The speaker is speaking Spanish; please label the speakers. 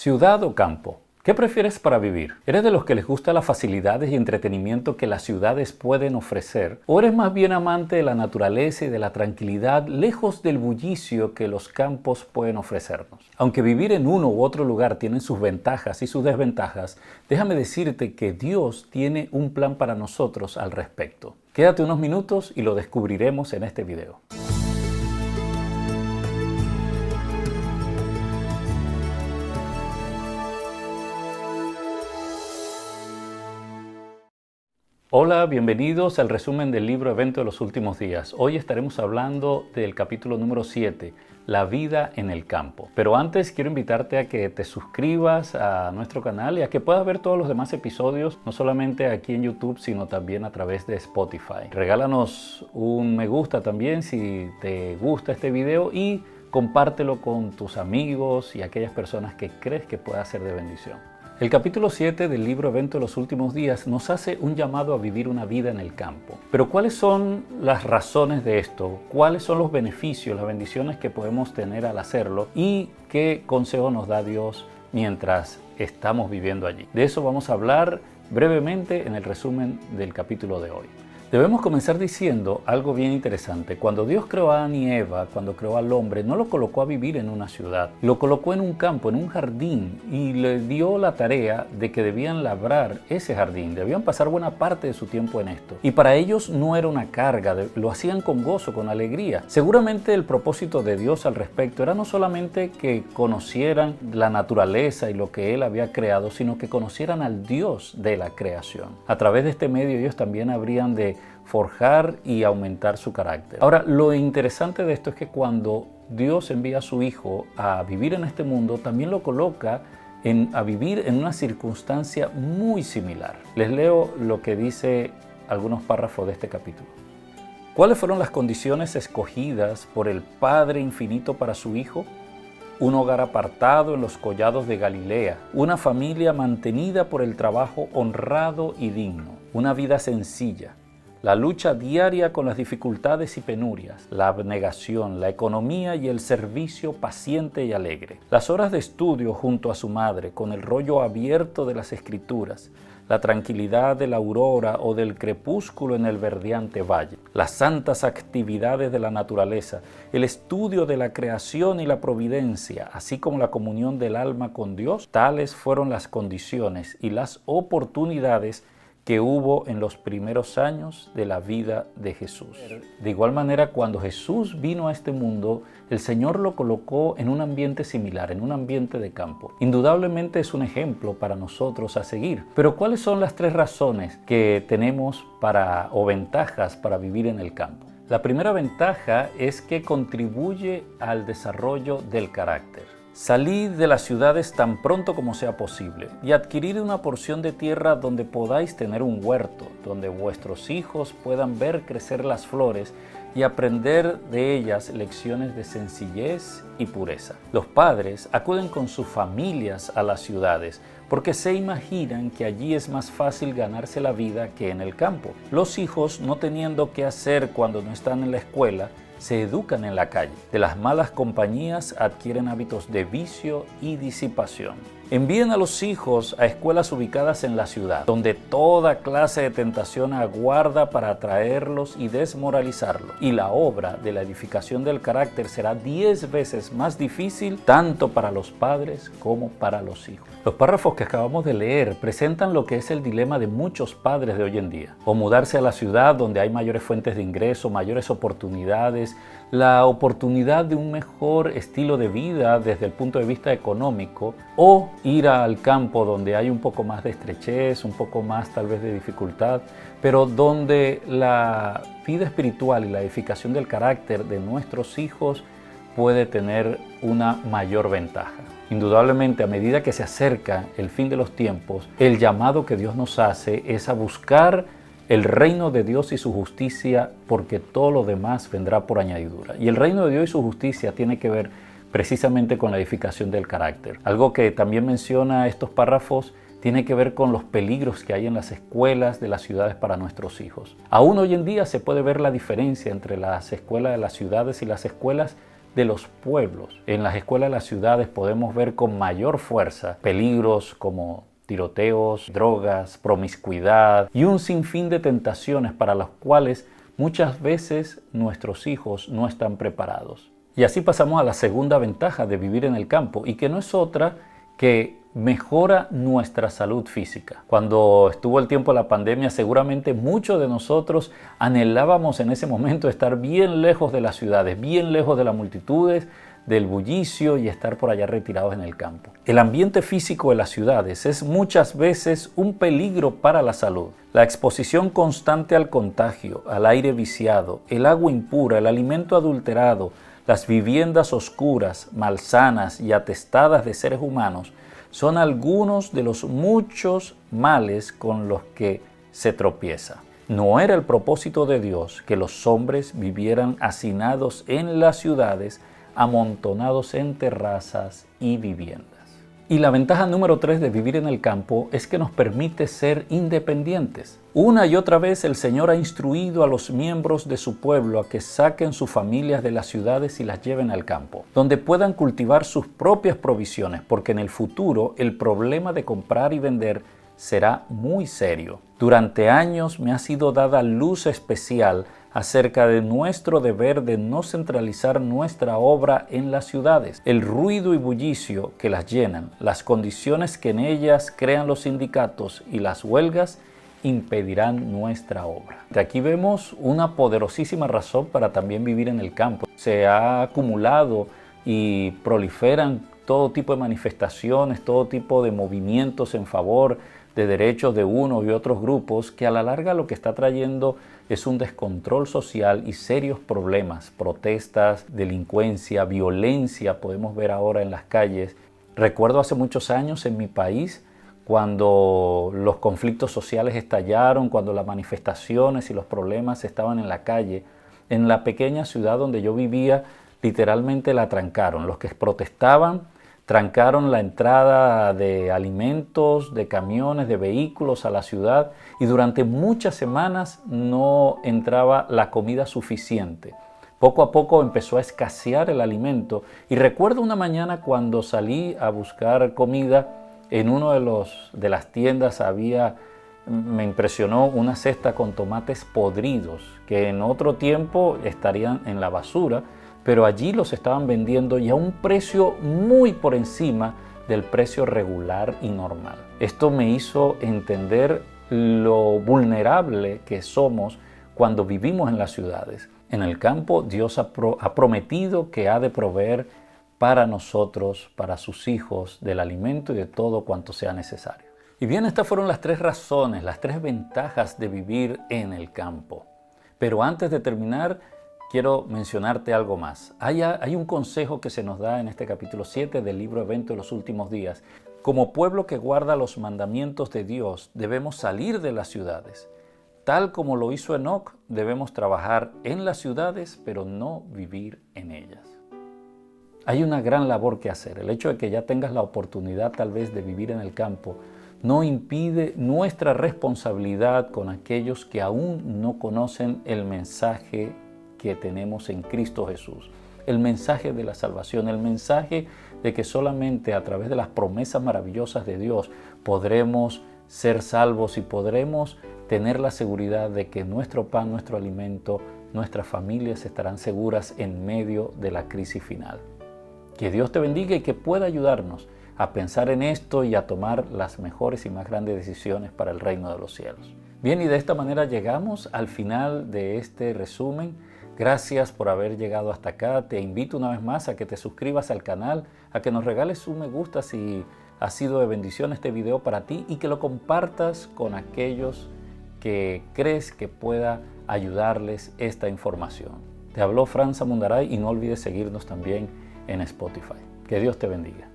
Speaker 1: ¿Ciudad o campo? ¿Qué prefieres para vivir? ¿Eres de los que les gusta las facilidades y entretenimiento que las ciudades pueden ofrecer? ¿O eres más bien amante de la naturaleza y de la tranquilidad, lejos del bullicio que los campos pueden ofrecernos? Aunque vivir en uno u otro lugar tiene sus ventajas y sus desventajas, déjame decirte que Dios tiene un plan para nosotros al respecto. Quédate unos minutos y lo descubriremos en este video. Hola, bienvenidos al resumen del libro Evento de los Últimos Días. Hoy estaremos hablando del capítulo número 7, La vida en el campo. Pero antes quiero invitarte a que te suscribas a nuestro canal y a que puedas ver todos los demás episodios, no solamente aquí en YouTube, sino también a través de Spotify. Regálanos un me gusta también si te gusta este video y compártelo con tus amigos y aquellas personas que crees que pueda ser de bendición. El capítulo 7 del libro Evento de los Últimos Días nos hace un llamado a vivir una vida en el campo. Pero ¿cuáles son las razones de esto? ¿Cuáles son los beneficios, las bendiciones que podemos tener al hacerlo? ¿Y qué consejo nos da Dios mientras estamos viviendo allí? De eso vamos a hablar brevemente en el resumen del capítulo de hoy. Debemos comenzar diciendo algo bien interesante. Cuando Dios creó a Adán y Eva, cuando creó al hombre, no lo colocó a vivir en una ciudad. Lo colocó en un campo, en un jardín, y le dio la tarea de que debían labrar ese jardín. Debían pasar buena parte de su tiempo en esto. Y para ellos no era una carga, lo hacían con gozo, con alegría. Seguramente el propósito de Dios al respecto era no solamente que conocieran la naturaleza y lo que Él había creado, sino que conocieran al Dios de la creación. A través de este medio ellos también habrían de forjar y aumentar su carácter. Ahora, lo interesante de esto es que cuando Dios envía a su Hijo a vivir en este mundo, también lo coloca a vivir en una circunstancia muy similar. Les leo lo que dice algunos párrafos de este capítulo. ¿Cuáles fueron las condiciones escogidas por el Padre Infinito para su Hijo? Un hogar apartado en los collados de Galilea, una familia mantenida por el trabajo honrado y digno, una vida sencilla, la lucha diaria con las dificultades y penurias, la abnegación, la economía y el servicio paciente y alegre. Las horas de estudio junto a su madre, con el rollo abierto de las Escrituras, la tranquilidad de la aurora o del crepúsculo en el verdeante valle, las santas actividades de la naturaleza, el estudio de la creación y la providencia, así como la comunión del alma con Dios, tales fueron las condiciones y las oportunidades que hubo en los primeros años de la vida de Jesús. De igual manera, cuando Jesús vino a este mundo, el Señor lo colocó en un ambiente similar, en un ambiente de campo. Indudablemente es un ejemplo para nosotros a seguir. Pero ¿cuáles son las tres razones que tenemos o ventajas para vivir en el campo? La primera ventaja es que contribuye al desarrollo del carácter. Salid de las ciudades tan pronto como sea posible y adquirid una porción de tierra donde podáis tener un huerto, donde vuestros hijos puedan ver crecer las flores y aprender de ellas lecciones de sencillez y pureza. Los padres acuden con sus familias a las ciudades porque se imaginan que allí es más fácil ganarse la vida que en el campo. Los hijos, no teniendo qué hacer cuando no están en la escuela, se educan en la calle. De las malas compañías adquieren hábitos de vicio y disipación. Envíen a los hijos a escuelas ubicadas en la ciudad, donde toda clase de tentación aguarda para atraerlos y desmoralizarlos. Y la obra de la edificación del carácter será 10 veces más difícil, tanto para los padres como para los hijos. Los párrafos que acabamos de leer presentan lo que es el dilema de muchos padres de hoy en día. O mudarse a la ciudad donde hay mayores fuentes de ingreso, mayores oportunidades, la oportunidad de un mejor estilo de vida desde el punto de vista económico, o ir al campo donde hay un poco más de estrechez, un poco más tal vez de dificultad, pero donde la vida espiritual y la edificación del carácter de nuestros hijos puede tener una mayor ventaja. Indudablemente, a medida que se acerca el fin de los tiempos, el llamado que Dios nos hace es a buscar el reino de Dios y su justicia, porque todo lo demás vendrá por añadidura. Y el reino de Dios y su justicia tiene que ver precisamente con la edificación del carácter. Algo que también menciona estos párrafos tiene que ver con los peligros que hay en las escuelas de las ciudades para nuestros hijos. Aún hoy en día se puede ver la diferencia entre las escuelas de las ciudades y las escuelas de los pueblos. En las escuelas de las ciudades podemos ver con mayor fuerza peligros como tiroteos, drogas, promiscuidad y un sinfín de tentaciones para las cuales muchas veces nuestros hijos no están preparados. Y así pasamos a la segunda ventaja de vivir en el campo, y que no es otra que mejora nuestra salud física. Cuando estuvo el tiempo de la pandemia, seguramente muchos de nosotros anhelábamos en ese momento estar bien lejos de las ciudades, bien lejos de las multitudes, del bullicio, y estar por allá retirados en el campo. El ambiente físico de las ciudades es muchas veces un peligro para la salud. La exposición constante al contagio, al aire viciado, el agua impura, el alimento adulterado, las viviendas oscuras, malsanas y atestadas de seres humanos son algunos de los muchos males con los que se tropieza. No era el propósito de Dios que los hombres vivieran hacinados en las ciudades, amontonados en terrazas y viviendas. Y la ventaja número 3 de vivir en el campo es que nos permite ser independientes. Una y otra vez el Señor ha instruido a los miembros de su pueblo a que saquen sus familias de las ciudades y las lleven al campo, donde puedan cultivar sus propias provisiones, porque en el futuro el problema de comprar y vender será muy serio. Durante años me ha sido dada luz especial acerca de nuestro deber de no centralizar nuestra obra en las ciudades. El ruido y bullicio que las llenan, las condiciones que en ellas crean los sindicatos y las huelgas impedirán nuestra obra. De aquí vemos una poderosísima razón para también vivir en el campo. Se ha acumulado y proliferan todo tipo de manifestaciones, todo tipo de movimientos en favor de derechos de unos y otros grupos, que a la larga lo que está trayendo es un descontrol social y serios problemas, protestas, delincuencia, violencia, podemos ver ahora en las calles. Recuerdo hace muchos años en mi país, cuando los conflictos sociales estallaron, cuando las manifestaciones y los problemas estaban en la calle, en la pequeña ciudad donde yo vivía, literalmente la trancaron. Los que protestaban trancaron la entrada de alimentos, de camiones, de vehículos a la ciudad, y durante muchas semanas no entraba la comida suficiente. Poco a poco empezó a escasear el alimento, y recuerdo una mañana cuando salí a buscar comida, en uno de las tiendas me impresionó una cesta con tomates podridos, que en otro tiempo estarían en la basura, pero allí los estaban vendiendo y a un precio muy por encima del precio regular y normal. Esto me hizo entender lo vulnerable que somos cuando vivimos en las ciudades. En el campo, Dios ha prometido que ha de proveer para nosotros, para sus hijos, del alimento y de todo cuanto sea necesario. Y bien, estas fueron las 3 razones, las 3 ventajas de vivir en el campo. Pero antes de terminar, quiero mencionarte algo más. Hay un consejo que se nos da en este capítulo 7 del libro Evento de los Últimos Días. Como pueblo que guarda los mandamientos de Dios, debemos salir de las ciudades. Tal como lo hizo Enoc, debemos trabajar en las ciudades, pero no vivir en ellas. Hay una gran labor que hacer. El hecho de que ya tengas la oportunidad tal vez de vivir en el campo no impide nuestra responsabilidad con aquellos que aún no conocen el mensaje que tenemos en Cristo Jesús. El mensaje de la salvación, el mensaje de que solamente a través de las promesas maravillosas de Dios podremos ser salvos y podremos tener la seguridad de que nuestro pan, nuestro alimento, nuestras familias estarán seguras en medio de la crisis final. Que Dios te bendiga y que pueda ayudarnos a pensar en esto y a tomar las mejores y más grandes decisiones para el reino de los cielos. Bien, y de esta manera llegamos al final de este resumen. Gracias por haber llegado hasta acá. Te invito una vez más a que te suscribas al canal, a que nos regales un me gusta si ha sido de bendición este video para ti y que lo compartas con aquellos que crees que pueda ayudarles esta información. Te habló Fran Samundaray y no olvides seguirnos también en Spotify. Que Dios te bendiga.